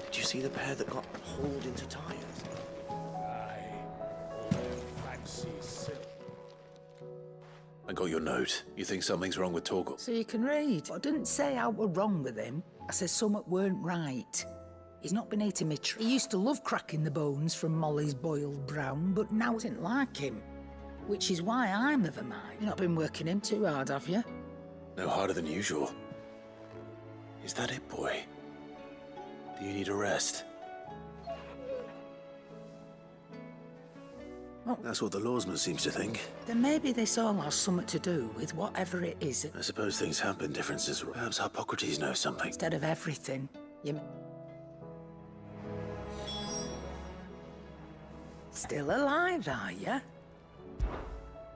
Did you see the pair that got hauled into tires? I got your note. You think something's wrong with Torgal? So you can read. I didn't say I were wrong with him. I said something weren't right. He's not been eating me He used to love cracking the bones from Molly's boiled brown, but now I didn't like him. Which is why I'm of a mind. You've not been working him too hard, have you? No harder than usual. Is that it, boy? Do you need a rest? Well, that's what the lawsman seems to think. Then maybe this all has something to do with whatever it is. I suppose things have been differences. Perhaps Hippocrates knows something. Instead of everything, you... Still alive, are you?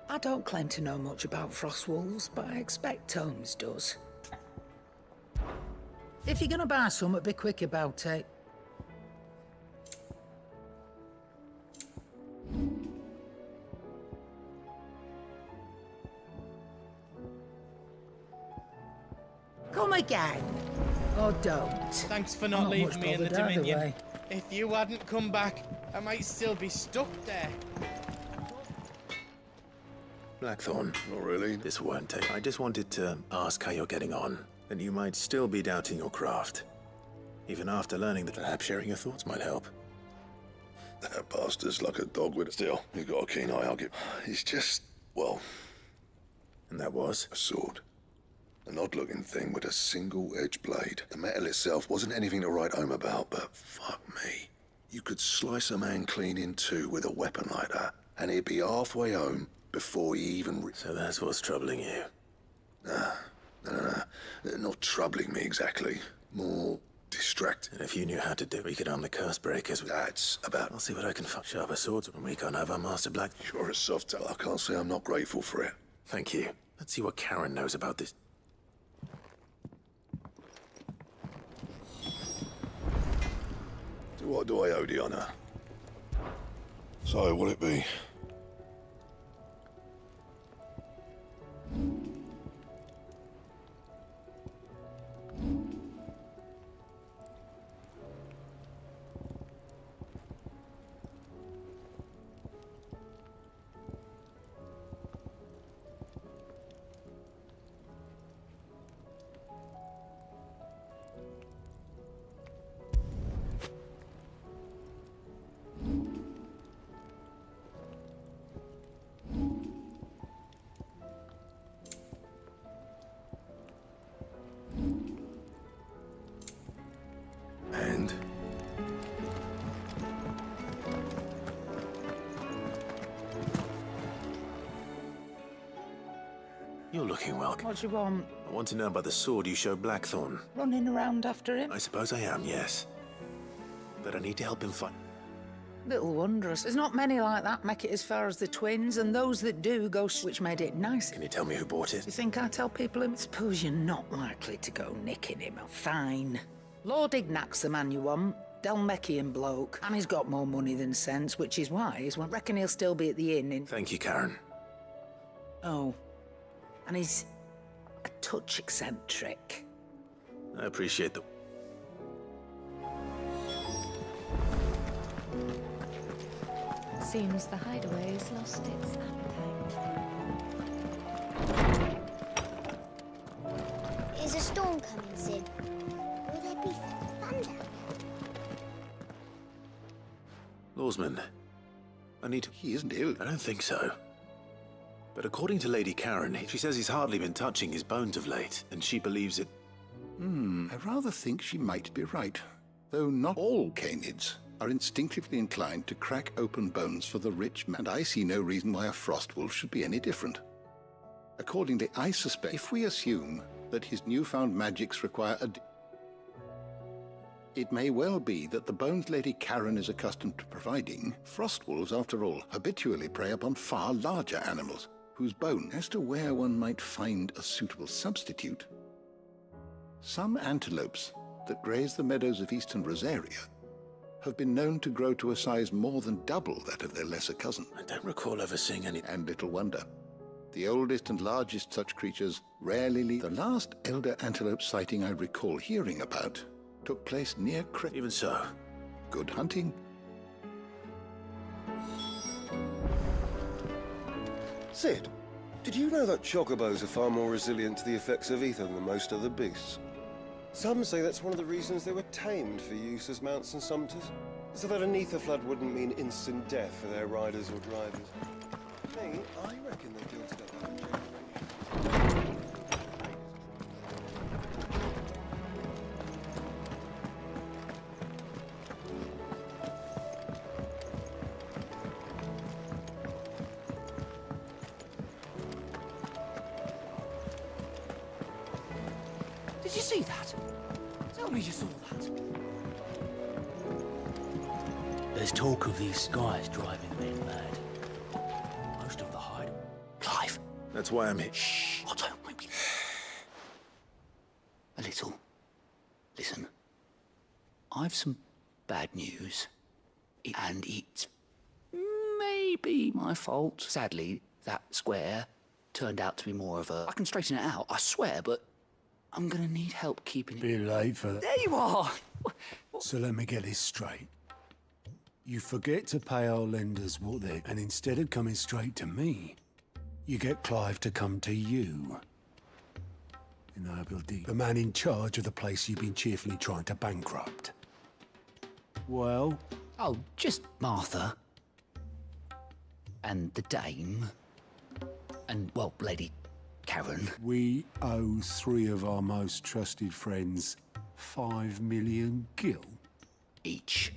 I don't claim to know much about Frostwolves, but I expect Holmes does. If you're gonna buy something, be quick about it. Come again. Or don't. Thanks for not leaving me in the Dominion. If you hadn't come back, I might still be stuck there. Blackthorn. Not really. This won't take. I just wanted to ask how you're getting on. And you might still be doubting your craft. Even after learning that perhaps sharing your thoughts might help. That bastard's like a dog with a still. He's got a keen eye, I'll give. He's just, well... And that was? A sword. An odd-looking thing with a single-edged blade. The metal itself wasn't anything to write home about, but fuck me. You could slice a man clean in two with a weapon like that, and he'd be halfway home before he even... So that's what's troubling you? No. Not troubling me exactly. More distracting. And if you knew how to do it, we could arm the curse breakers. That's about... I'll see what I can find. Sharper swords when we can't have our Master Black. You're a soft tell. I can't say I'm not grateful for it. Thank you. Let's see what Karen knows about this. To what do I owe the honor? So, will it be? And? You're looking well. What do you want? I want to know about the sword you showed Blackthorn. Running around after him? I suppose I am, yes. But I need to help him fight. Little wondrous. There's not many like that make it as far as the twins, and those that do go which made it nice. Can you tell me who bought it? You think I tell people him? Suppose you're not likely to go nicking him. Fine. Lord Ignac's the man you want. Delmeckian bloke. And he's got more money than sense, which is wise. I reckon he'll still be at the inn in... Thank you, Karen. Oh. And he's a touch eccentric. I appreciate the... Seems the hideaway has lost its appetite. Is a storm coming soon? Will there be thunder? Lawsman, I need to... He isn't ill. I don't think so. But according to Lady Karen, she says he's hardly been touching his bones of late, and she believes it... I rather think she might be right. Though not all canids are instinctively inclined to crack open bones for the rich man, and I see no reason why a frost wolf should be any different. Accordingly, I suspect if we assume that his newfound magics require it may well be that the bones Lady Karen is accustomed to providing, frost wolves, after all, habitually prey upon far larger animals, whose bone, as to where one might find a suitable substitute. Some antelopes that graze the meadows of eastern Rosaria have been known to grow to a size more than double that of their lesser cousin. I don't recall ever seeing any. And little wonder. The oldest and largest such creatures rarely leave. The last elder antelope sighting I recall hearing about took place near Even so. Good hunting. Sid, did you know that chocobos are far more resilient to the effects of ether than most other beasts? Some say that's one of the reasons they were tamed for use as mounts and sumpters, so that an ether flood wouldn't mean instant death for their riders or drivers. Me, I reckon they built it up like a generation. Did you see that? Tell me you saw that. There's talk of these skies driving men mad. Most of the hide. Clive. That's why I'm here. Shh. Oh, don't make me. A little. Listen. I've some bad news. And it's maybe my fault. Sadly, that square turned out to be more of a... I can straighten it out, I swear, but I'm gonna need help keeping it... Bit late for that. There you are! So let me get this straight. You forget to pay our lenders what they... And instead of coming straight to me, you get Clive to come to you. The man in charge of the place you've been cheerfully trying to bankrupt. Well? Oh, just Martha. And the dame. And, well, Lady Karen. We owe 3 of our most trusted friends 5 million gil. Each.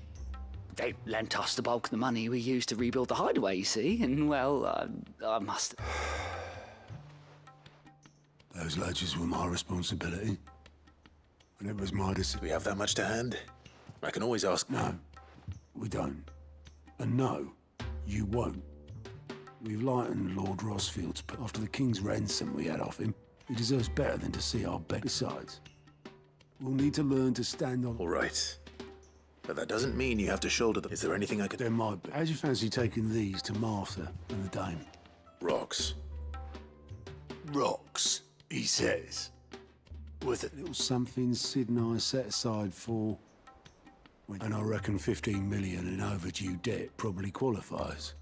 They lent us the bulk of the money we used to rebuild the hideaway, you see, and, well, I must... Those ledgers were my responsibility. And it was my decision. Do we have that much to hand? I can always ask. No, we don't. And no, you won't. We've lightened Lord Rosfield's, but after the King's ransom we had off him, he deserves better than to see our bed. Besides, we'll need to learn to stand on... All right. But that doesn't mean you have to shoulder them. Is there anything I could... There might be. How'd you fancy taking these to Martha and the dame? Rocks. Rocks, he says. With a little something Sid and I set aside for... And I reckon 15 million in overdue debt probably qualifies.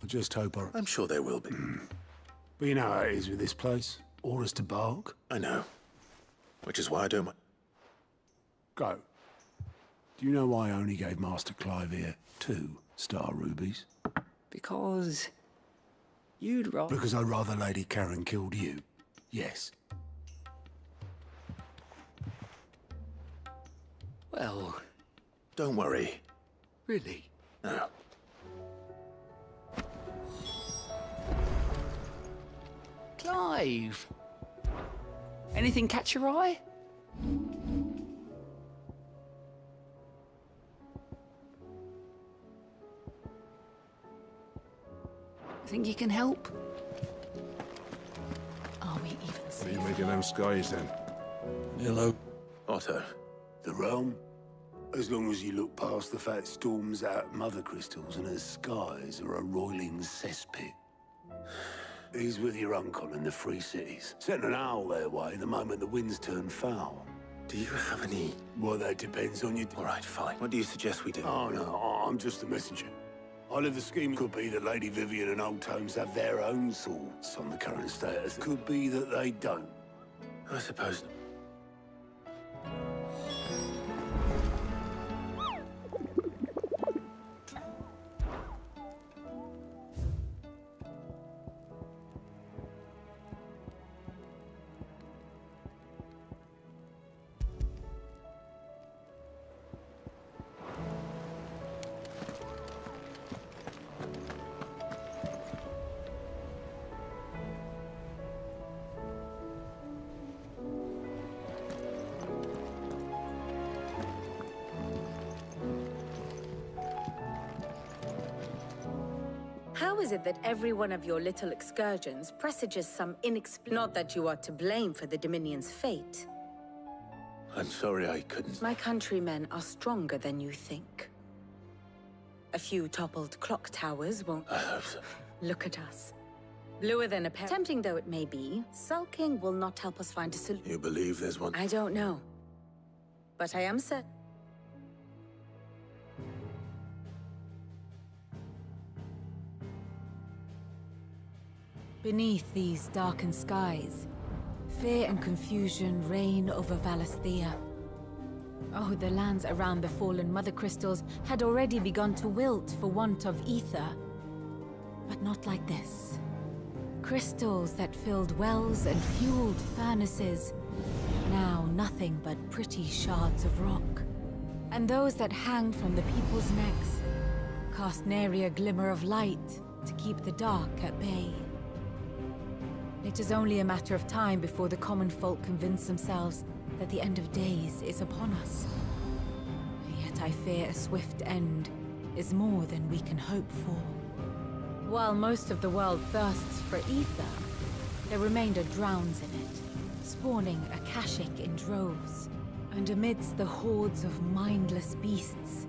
I just hope I'm sure there will be. But you know how it is with this place. Orders to bark. I know. Which is why I don't... Go. Do you know why I only gave Master Clive here 2 star rubies? Because... you'd rather... Because I'd rather Lady Karen killed you. Yes. Well... Don't worry. Really? No. Clive! Anything catch your eye? Think you can help? Are we even What do you make of them skies, then? Hello. Otto. The realm? As long as you look past the fat storms out mother crystals and her skies are a roiling cesspit. He's with your uncle in the Free Cities. Sent an owl their way the moment the winds turn foul. Do you have any... Well, that depends on you. All right, fine. What do you suggest we do? Oh, no, I'm just a messenger. I live the scheme. Could be that Lady Vivian and Old Tomes have their own thoughts on the current status. Could be that they don't. I suppose... How is it that every one of your little excursions presages some Not that you are to blame for the Dominion's fate. I'm sorry I couldn't. My countrymen are stronger than you think. A few toppled clock towers won't... I hope so. Look at us. Bluer than a pear. Tempting though it may be, sulking will not help us find a solution. You believe there's one? I don't know. But I am certain. Beneath these darkened skies, fear and confusion reign over Valisthea. Oh, the lands around the fallen Mother Crystals had already begun to wilt for want of ether. But not like this. Crystals that filled wells and fueled furnaces, now nothing but pretty shards of rock. And those that hang from the people's necks cast nary a glimmer of light to keep the dark at bay. It is only a matter of time before the common folk convince themselves that the end of days is upon us. Yet I fear a swift end is more than we can hope for. While most of the world thirsts for ether, the remainder drowns in it, spawning Akashic in droves. And amidst the hordes of mindless beasts,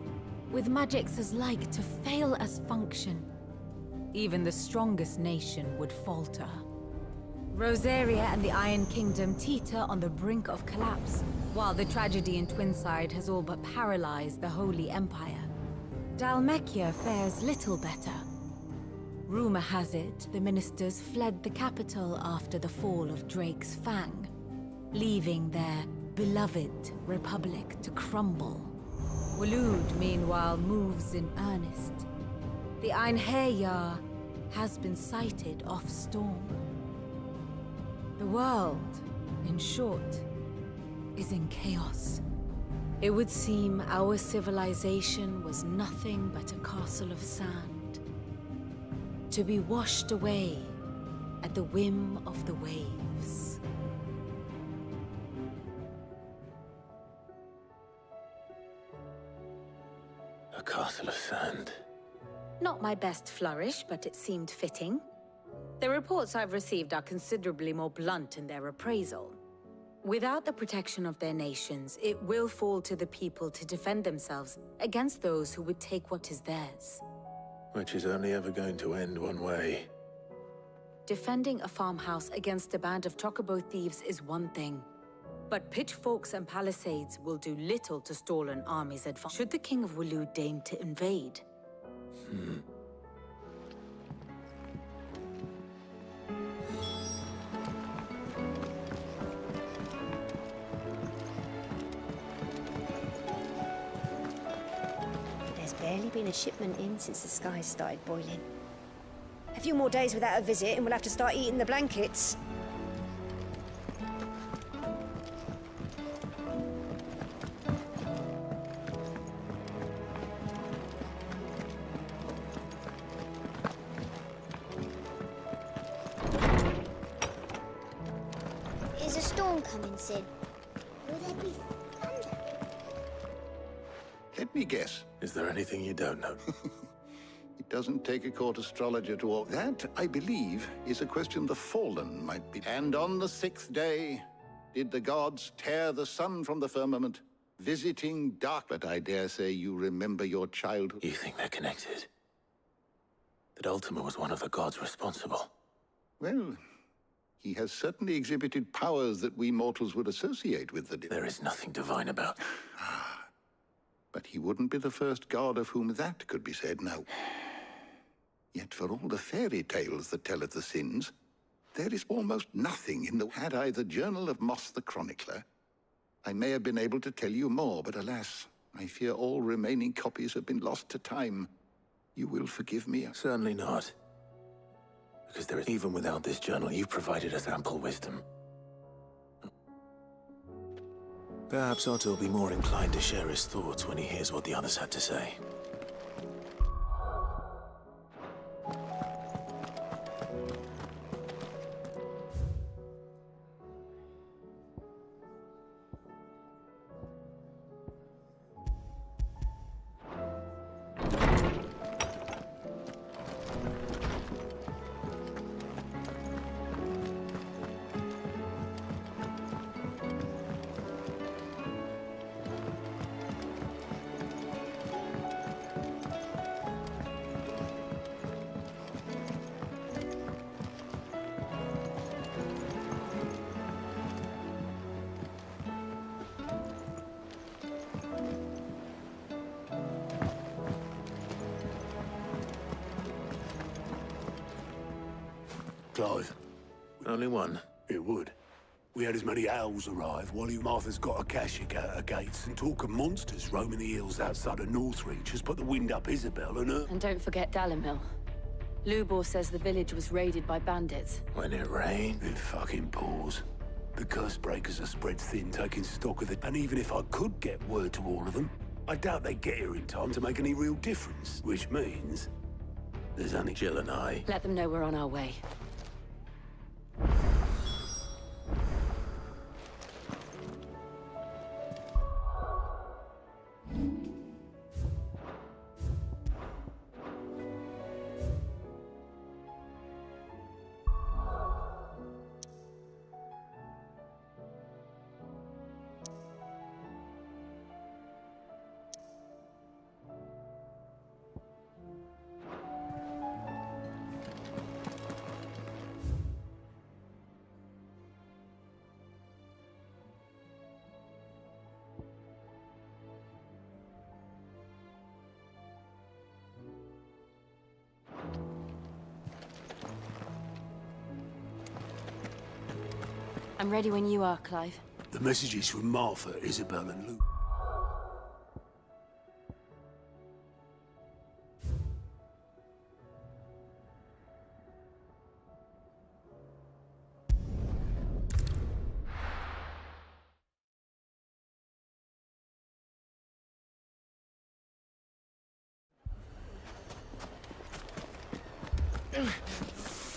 with magics as like to fail as function, even the strongest nation would falter. Rosaria and the Iron Kingdom teeter on the brink of collapse, while the tragedy in Twinside has all but paralyzed the Holy Empire. Dalmekia fares little better. Rumor has it the ministers fled the capital after the fall of Drake's Fang, leaving their beloved republic to crumble. Waloed, meanwhile, moves in earnest. The Einherjar has been sighted off Storm. The world, in short, is in chaos. It would seem our civilization was nothing but a castle of sand, to be washed away at the whim of the waves. A castle of sand. Not my best flourish, but it seemed fitting. The reports I've received are considerably more blunt in their appraisal. Without the protection of their nations, it will fall to the people to defend themselves against those who would take what is theirs. Which is only ever going to end one way. Defending a farmhouse against a band of chocobo thieves is one thing. But pitchforks and palisades will do little to stall an army's advance should the King of Waloed deign to invade. There's barely been a shipment in since the skies started boiling. A few more days without a visit and we'll have to start eating the blankets. Is a storm coming, Sid? Will there be thunder? Let me guess. Is there anything you don't know? It doesn't take a court astrologer to walk. That, I believe, is a question the Fallen might be. And on the 6th day, did the gods tear the sun from the firmament, visiting dark... But I dare say you remember your childhood. You think they're connected? That Ultima was one of the gods responsible? Well, he has certainly exhibited powers that we mortals would associate with the... There is nothing divine about... But he wouldn't be the first god of whom that could be said, no. Yet for all the fairy tales that tell of the sins, there is almost nothing in the... Had I the Journal of Moss the Chronicler, I may have been able to tell you more, but alas, I fear all remaining copies have been lost to time. You will forgive me? Certainly not. Because there is... Even without this journal, you've provided us ample wisdom. Perhaps Otto will be more inclined to share his thoughts when he hears what the others had to say. Clive. Only one. It would. We had as many owls arrive while Martha's got a Akashic out her gates, and talk of monsters roaming the hills outside of Northreach has put the wind up Isabel and her. And don't forget Dalimil. Lubor says the village was raided by bandits. When it rained? It fucking pours. The curse breakers are spread thin, taking stock of it, and even if I could get word to all of them, I doubt they'd get here in time to make any real difference. Which means there's only Jill and I. Let them know we're on our way. I'm ready when you are, Clive. the messages from Martha, Isabel, and Luke.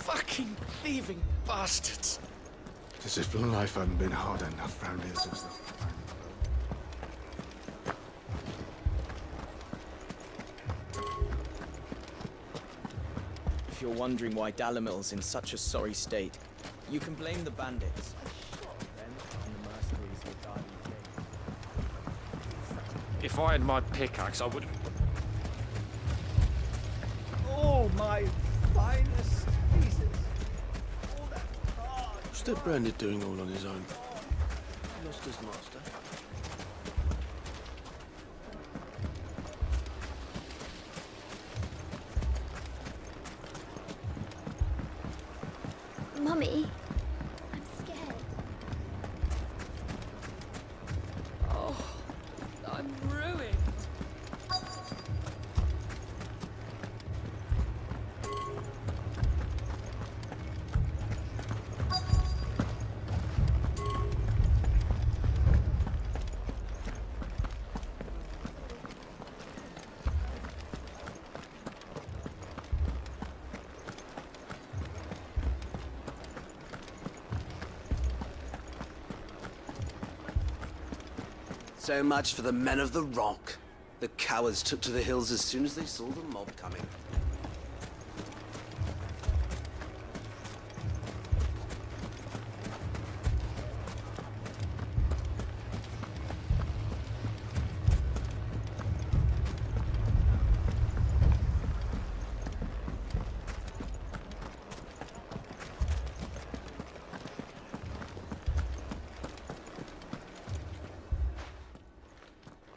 Fucking thieving bastards. As if life hadn't been hard enough round here since the... If you're wondering why Dalimil's in such a sorry state, you can blame the bandits. If I had my pickaxe, I would have... Oh, my finest pieces. All that hard. What's that Branded doing all on his own? He lost his master. Mummy, I'm scared. Oh, I'm ruined. So much for the men of the Rock. The cowards took to the hills as soon as they saw the mob coming.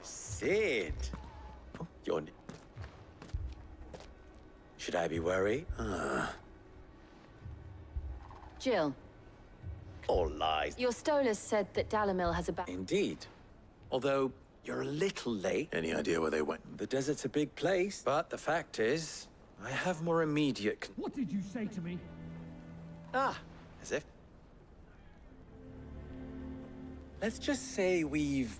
Sid! Oh, you're... Should I be worried? Jill, All lies. your Stolas said that Dalimil has a Indeed. Although, you're a little late. Any idea where they went? The desert's a big place, but the fact is, I have more immediate... What did you say to me? As if... Let's just say we've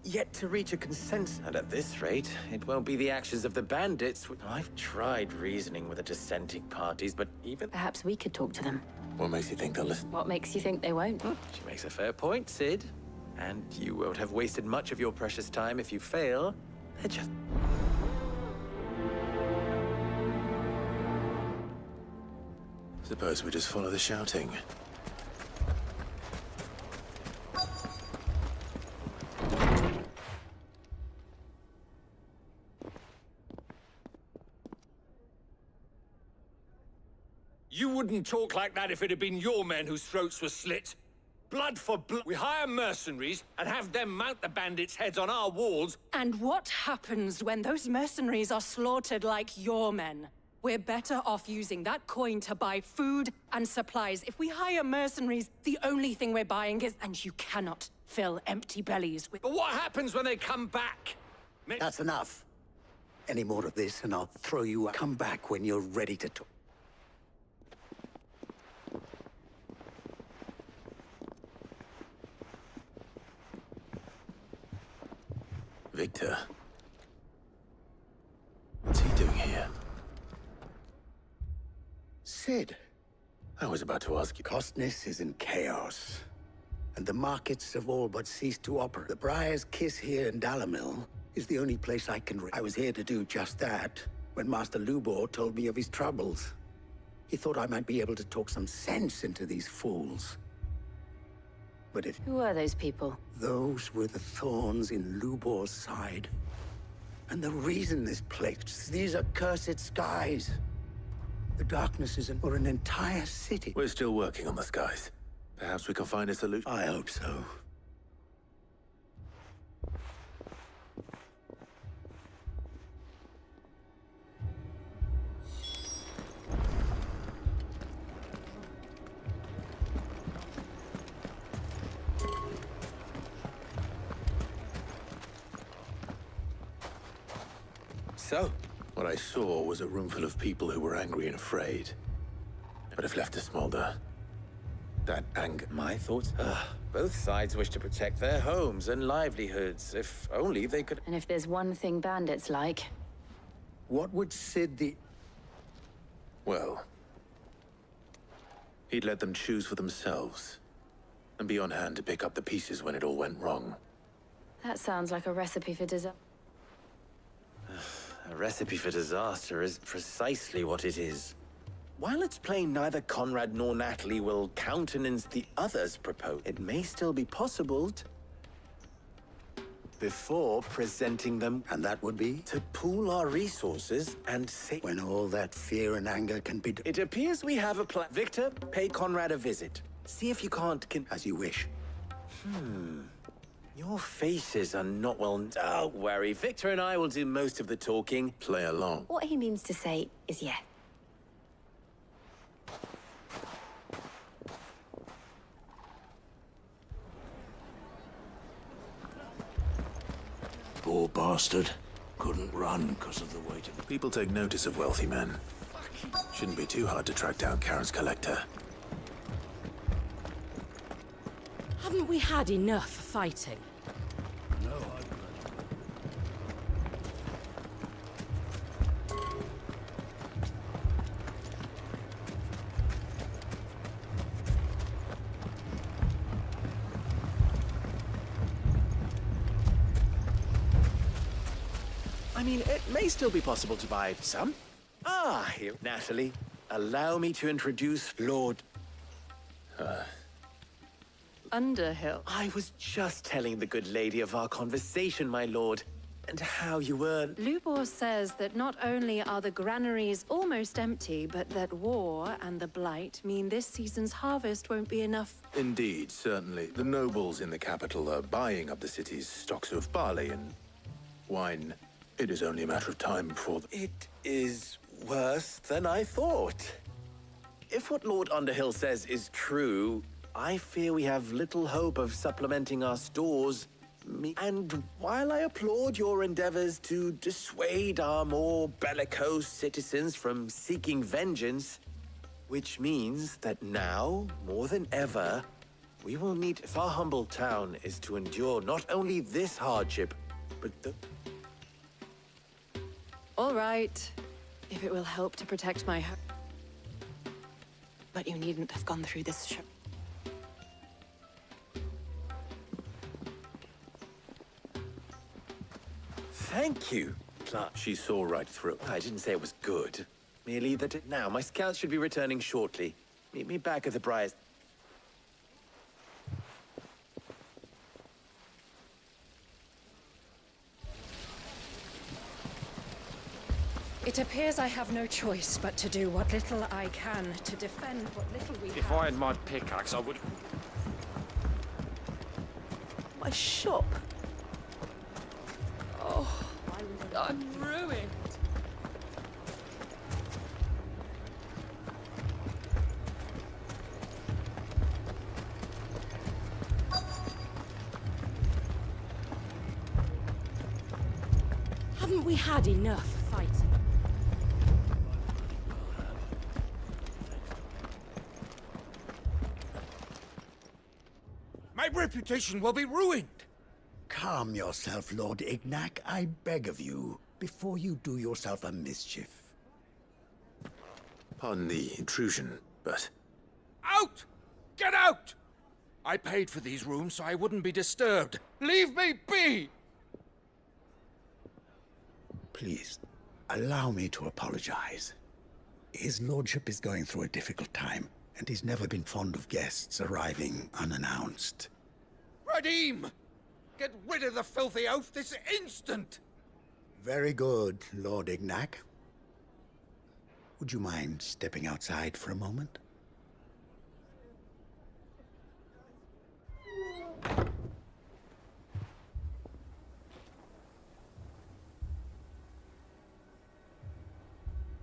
yet to reach a consensus. And at this rate, it won't be the actions of the bandits. I've tried reasoning with the dissenting parties, but even... Perhaps we could talk to them. What makes you think they'll listen? What makes you think they won't? She makes a fair point, Sid. And you won't have wasted much of your precious time if you fail. They're just... Suppose we just follow the shouting. You wouldn't talk like that if it had been your men whose throats were slit. Blood for blood. We hire mercenaries and have them mount the bandits' heads on our walls. And what happens when those mercenaries are slaughtered like your men? We're better off using that coin to buy food and supplies. If we hire mercenaries, the only thing we're buying is... And you cannot fill empty bellies with... But what happens when they come back? That's enough. Any more of this and I'll throw you out. Come back when you're ready to talk. Victor. What's he doing here? Sid. I was about to ask you. Costness is in chaos, and the markets have all but ceased to operate. The Briar's Kiss here in Dalamil is the only place I can... I was here to do just that when Master Lubor told me of his troubles. He thought I might be able to talk some sense into these fools. But if... Who are those people? Those were the thorns in Lubor's side. And the reason this place... These are cursed skies. The darkness is for an entire city. We're still working on the skies. Perhaps we can find a solution. I hope so. So? What I saw was a room full of people who were angry and afraid. But if left to smolder, that anger... My thoughts? Both sides wish to protect their homes and livelihoods. If only they could... And if there's one thing bandits like... What would Sid the... Well... He'd let them choose for themselves. And be on hand to pick up the pieces when it all went wrong. That sounds like a recipe for disaster. A recipe for disaster is precisely what it is. While it's plain neither Conrad nor Natalie will countenance the other's proposal, it may still be possible before presenting them... And that would be? To pool our resources and say... When all that fear and anger can be... It appears we have a plan. Victor, pay Conrad a visit. See if you can't... As you wish. Your faces are not well... Don't worry, Victor and I will do most of the talking. Play along. What he means to say is yes. Poor bastard. Couldn't run because of the weight of... People take notice of wealthy men. Shouldn't be too hard to track down Karen's collector. Haven't we had enough fighting? No, I mean, it may still be possible to buy some. Here, Natalie. Allow me to introduce Lord... Underhill. I was just telling the good lady of our conversation, my lord, and how you were... Lubor says that not only are the granaries almost empty, but that war and the Blight mean this season's harvest won't be enough. Indeed, certainly. The nobles in the capital are buying up the city's stocks of barley and wine. It is only a matter of time before... It is worse than I thought. If what Lord Underhill says is true, I fear we have little hope of supplementing our stores. And while I applaud your endeavors to dissuade our more bellicose citizens from seeking vengeance, which means that now, more than ever, we will need... If our humble town is to endure not only this hardship, but the... All right, if it will help to protect my home. But you needn't have gone through this show. Thank you. She saw right through. I didn't say it was good. Merely that it... Now, my scouts should be returning shortly. Meet me back at the Briars. It appears I have no choice but to do what little I can to defend what little we have. If I had my pickaxe, I would... My shop. Oh, I'm ruined. Haven't we had enough fighting? My reputation will be ruined! Calm yourself, Lord Ignac, I beg of you, before you do yourself a mischief. Pardon the intrusion, but... Out! Get out! I paid for these rooms so I wouldn't be disturbed. Leave me be! Please, allow me to apologize. His lordship is going through a difficult time, and he's never been fond of guests arriving unannounced. Radim! Get rid of the filthy oaf this instant! Very good, Lord Ignac. Would you mind stepping outside for a moment?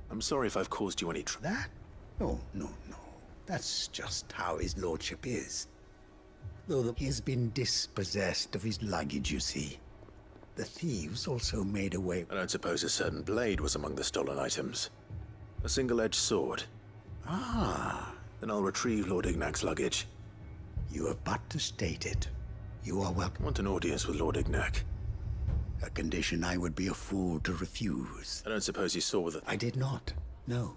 I'm sorry if I've caused you any trouble. That? No. That's just how his lordship is. Though he has been dispossessed of his luggage, you see. The thieves also made away... I don't suppose a certain blade was among the stolen items. A single-edged sword. Ah. Then I'll retrieve Lord Ignac's luggage. You have but to state it. You are welcome. I want an audience with Lord Ignac. A condition I would be a fool to refuse. I don't suppose you saw that... I did not, no.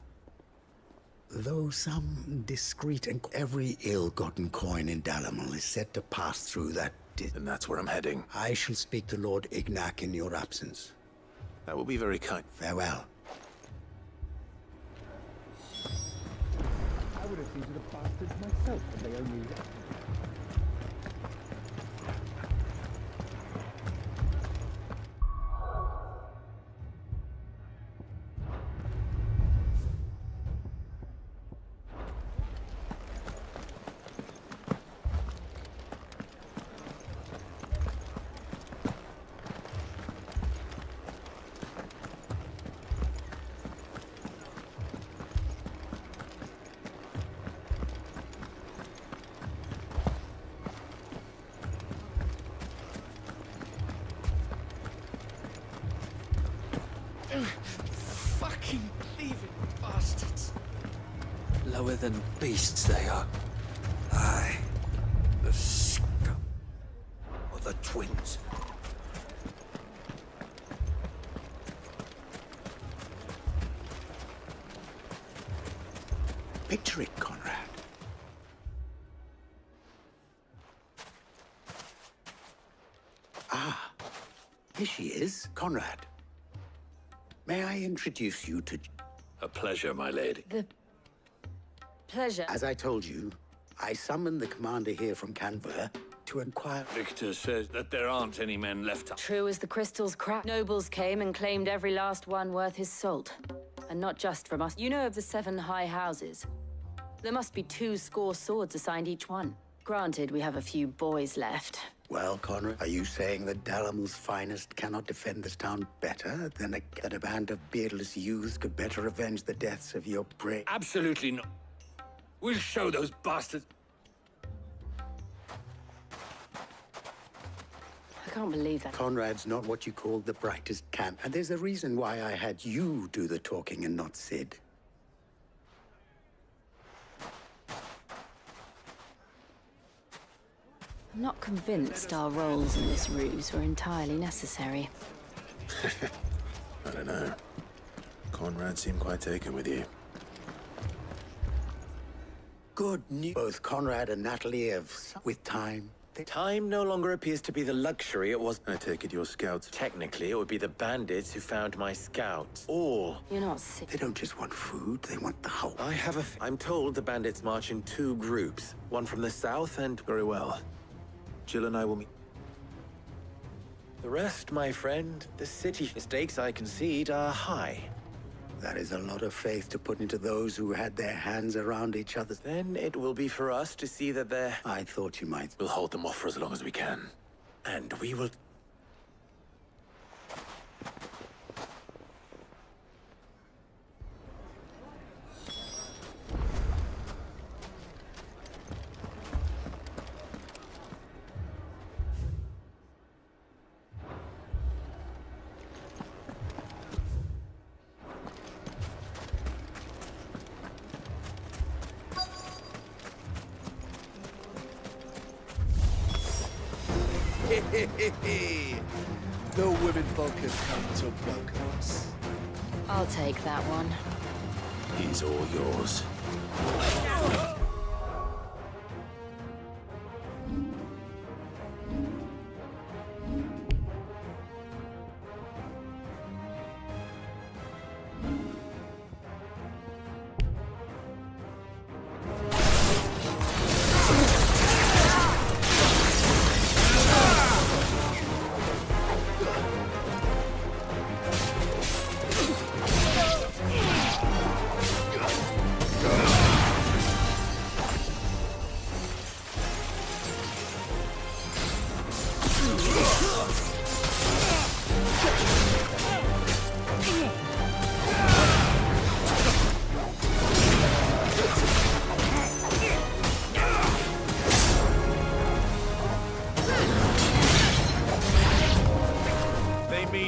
Though some discreet and every ill-gotten coin in Dalamil is said to pass through that... And that's where I'm heading. I shall speak to Lord Ignac in your absence. That will be very kind. Farewell. I would have seen to the bastards myself if they only... Fucking thieving bastards. Lower than beasts they are. Aye. The scum of the twins. Picture it, Conrad. Ah, here she is, Conrad. May I introduce you to... A pleasure, my lady. The pleasure. As I told you, I summoned the commander here from Canberra to inquire... Victor says that there aren't any men left. True as the crystal's crack. Nobles came and claimed every last one worth his salt. And not just from us. You know of the 7 high houses. There must be 2 swords assigned each one. Granted, we have a few boys left. Well, Conrad, are you saying that Dalamil's finest cannot defend this town better than that a band of beardless youths could better avenge the deaths of your prey? Absolutely not. We'll show those bastards. I can't believe that. Conrad's not what you call the brightest camp, and there's a reason why I had you do the talking and not Sid. I'm not convinced our roles in this ruse were entirely necessary. I don't know. Conrad seemed quite taken with you. Good news. Both Conrad and Natalie have, with time... Time no longer appears to be the luxury it was. I take it your scouts... Technically, it would be the bandits who found my scouts. All. You're not sick. They don't just want food, they want the whole. I'm told the bandits march in 2 groups. One from the south and... Very well. Jill and I will meet... The rest, my friend, the city stakes I concede are high. That is a lot of faith to put into those who had their hands around each other. Then it will be for us to see that they're... I thought you might... We'll hold them off for as long as we can. And we will... No women folk have come to welcome us. I'll take that one. He's all yours.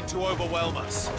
To overwhelm us.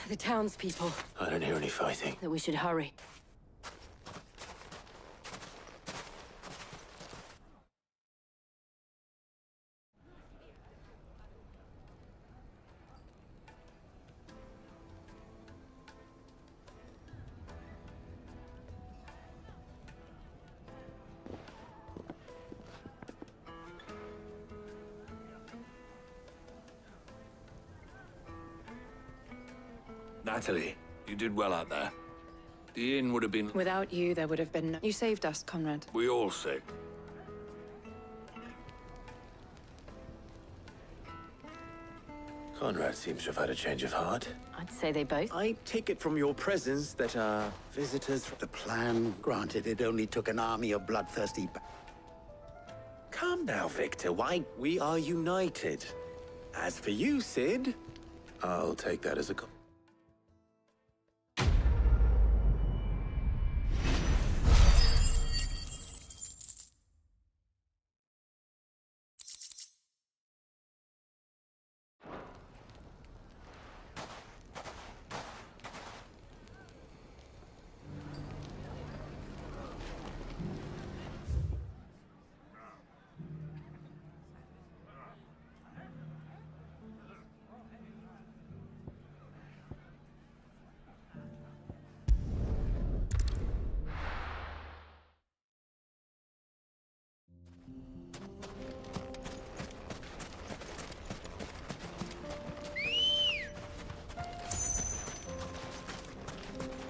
The townspeople. I don't hear any fighting. That we should hurry. Natalie, you did well out there. The inn would have been... Without you, there would have been... You saved us, Conrad. We all saved. Conrad seems to have had a change of heart. I'd say they both. I take it from your presence that visitors... The plan, granted, it only took an army of bloodthirsty... Calm now, Victor. Why, we are united. As for you, Sid... I'll take that as a...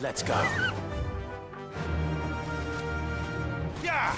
Let's go. Yeah!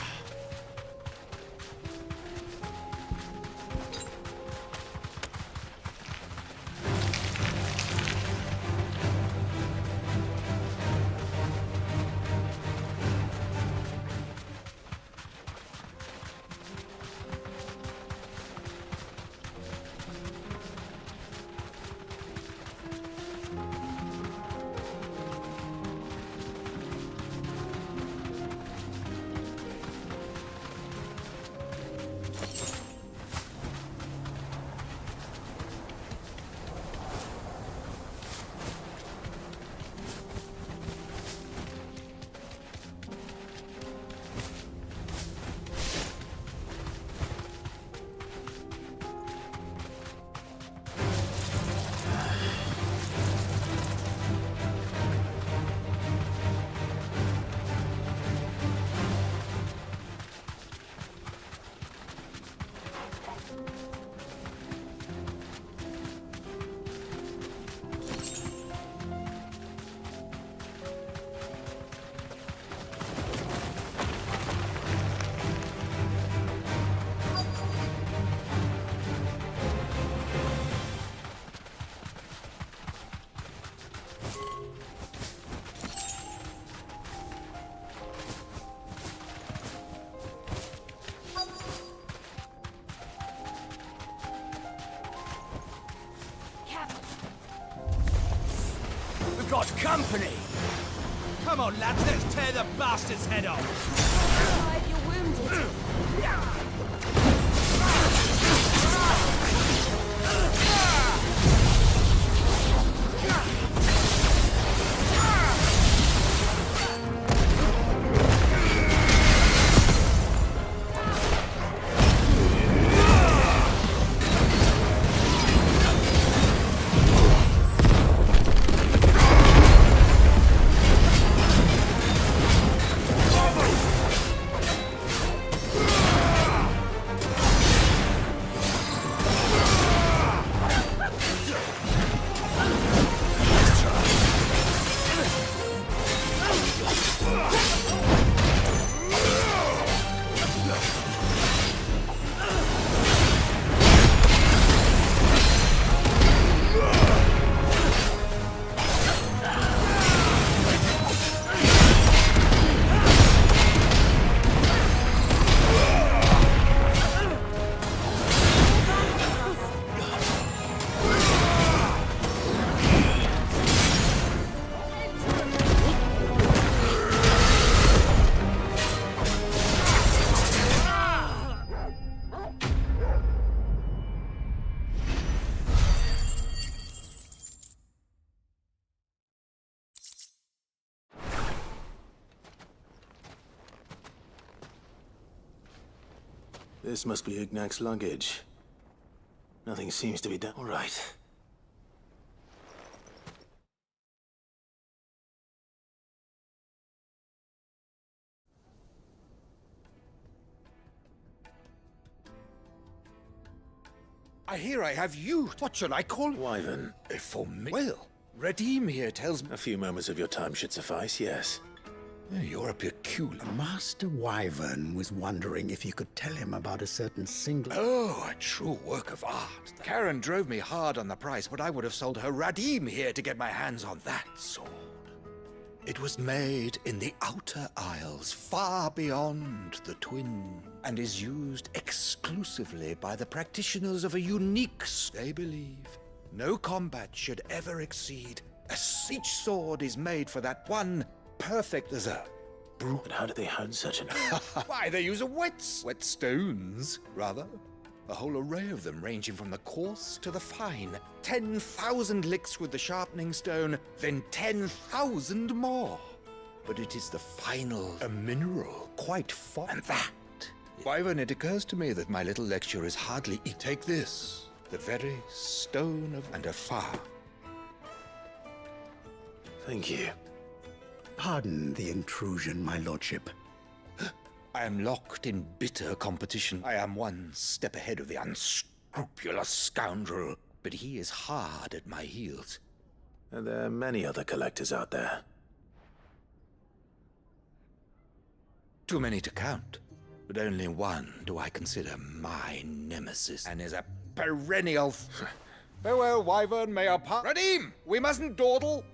Got company! Come on, lads, let's tear the bastard's head off! If you're wounded. This must be Ignac's luggage. Nothing seems to be done. All right. I hear I have you. What shall I call? Wyvern. For me. Well, Redeem here tells me. A few moments of your time should suffice, yes. You're a peculiar... Master Wyvern was wondering if you could tell him about a certain single... Oh, a true work of art. Karen drove me hard on the price, but I would have sold her Radim here to get my hands on that sword. It was made in the Outer Isles, far beyond the Twin, and is used exclusively by the practitioners of a unique... They believe no combat should ever exceed. Each sword is made for that one perfect dessert. But how do they hone such an... Why, they use whetstones, rather. A whole array of them, ranging from the coarse to the fine. 10,000 licks with the sharpening stone, then 10,000 more. But it is the final, a mineral, quite fine. And that... Wyvern, it occurs to me that my little lecture is hardly... Take this, the very stone of... and a fire. Thank you. Pardon the intrusion, my lordship. I am locked in bitter competition. I am one step ahead of the unscrupulous scoundrel, but he is hard at my heels. And there are many other collectors out there. Too many to count, but only one do I consider my nemesis, and is a perennial... Farewell, Wyvern, may our part... Radim! We mustn't dawdle!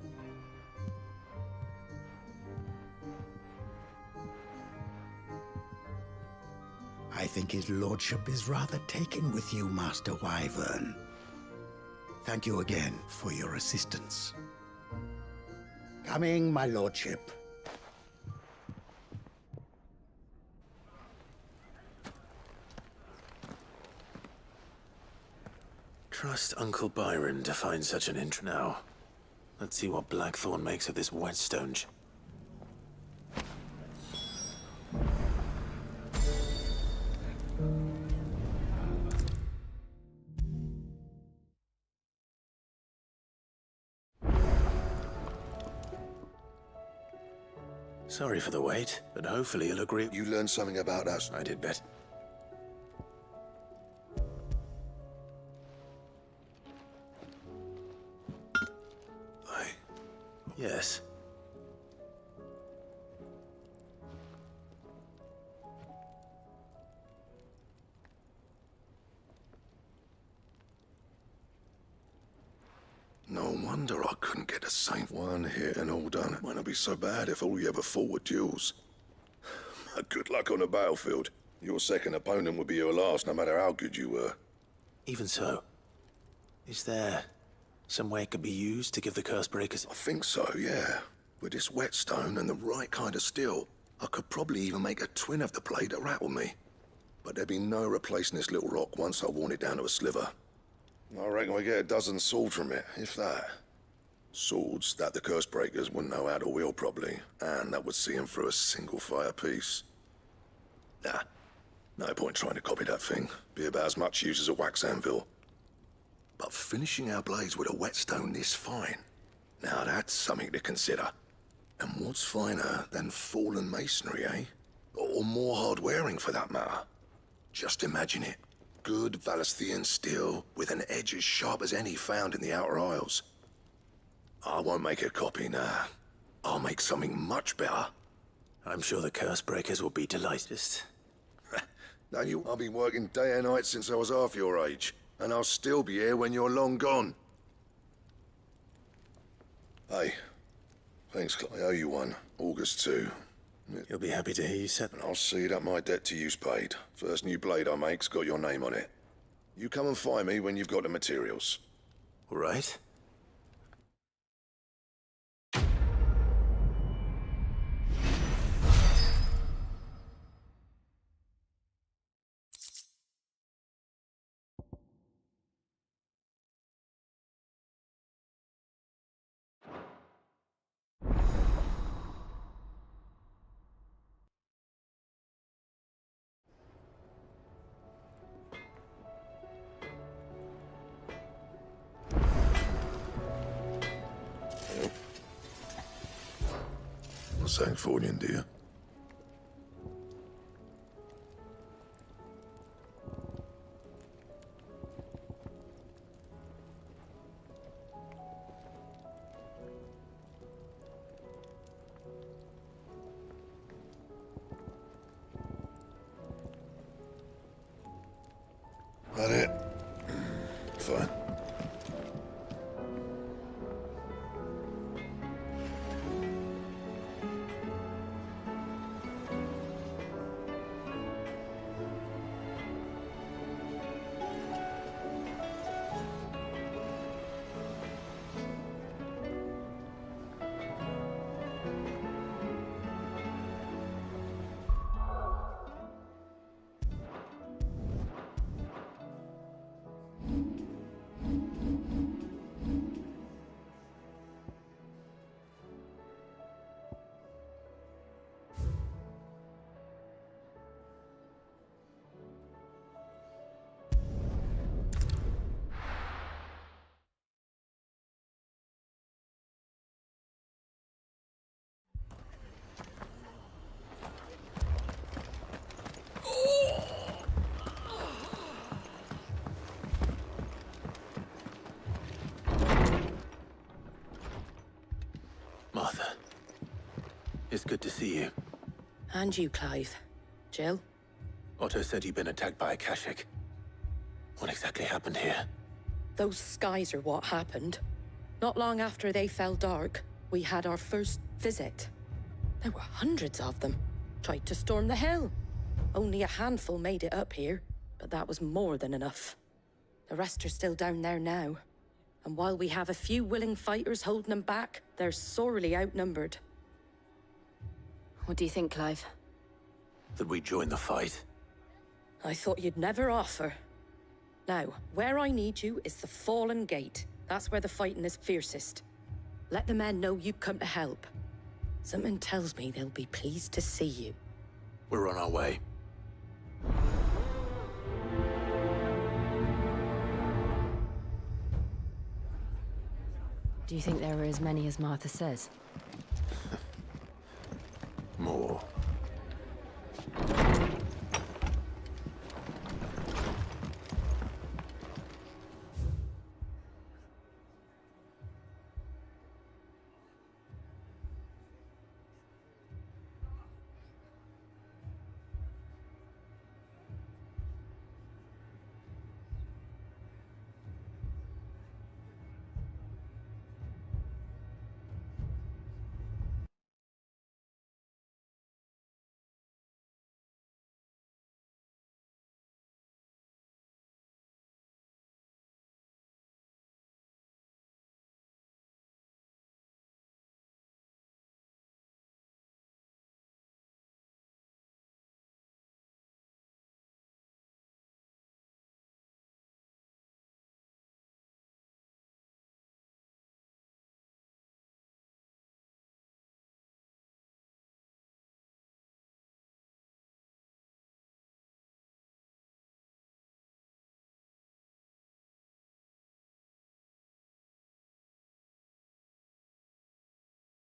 I think his lordship is rather taken with you, Master Wyvern. Thank you again for your assistance. Coming, my lordship. Trust Uncle Byron to find such an intro now. Let's see what Blackthorn makes of this whetstone. Sorry for the wait, but hopefully you'll agree. You learned something about us. I did bet. Yes. No wonder I couldn't get the same one hit and all done. It might not be so bad if all you ever fought were duels. Good luck on the battlefield. Your second opponent would be your last, no matter how good you were. Even so, is there some way it could be used to give the curse breakers... I think so, yeah. With this whetstone and the right kind of steel, I could probably even make a twin of the blade that rattled me. But there'd be no replacing this little rock once I worn it down to a sliver. I reckon we get a dozen swords from it, if that. Swords that the curse breakers wouldn't know how to wield properly, and that would see them through a single fire piece. Nah, no point trying to copy that thing. Be about as much use as a wax anvil. But finishing our blades with a whetstone this fine, now that's something to consider. And what's finer than fallen masonry, eh? Or more hard-wearing, for that matter. Just imagine it. Good Valesthian steel with an edge as sharp as any found in the Outer Isles. I won't make a copy, nah. I'll make something much better. I'm sure the curse breakers will be delighted. Now I've been working day and night since I was half your age, and I'll still be here when you're long gone. Hey, thanks, I owe you one. August 2. You'll be happy to hear you said. And I'll see that my debt to you's paid. First new blade I make's got your name on it. You come and find me when you've got the materials. All right. Sancfordian, dear. That it? Fine. Martha, it's good to see you. And you, Clive. Jill? Otto said you'd been attacked by a Kashik. What exactly happened here? Those skies are what happened. Not long after they fell dark, we had our first visit. There were hundreds of them. Tried to storm the hill. Only a handful made it up here, but that was more than enough. The rest are still down there now. And while we have a few willing fighters holding them back, they're sorely outnumbered. What do you think, Clive? That we join the fight? I thought you'd never offer. Now, where I need you is the Fallen Gate. That's where the fighting is fiercest. Let the men know you come to help. Something tells me they'll be pleased to see you. We're on our way. Do you think there are as many as Martha says?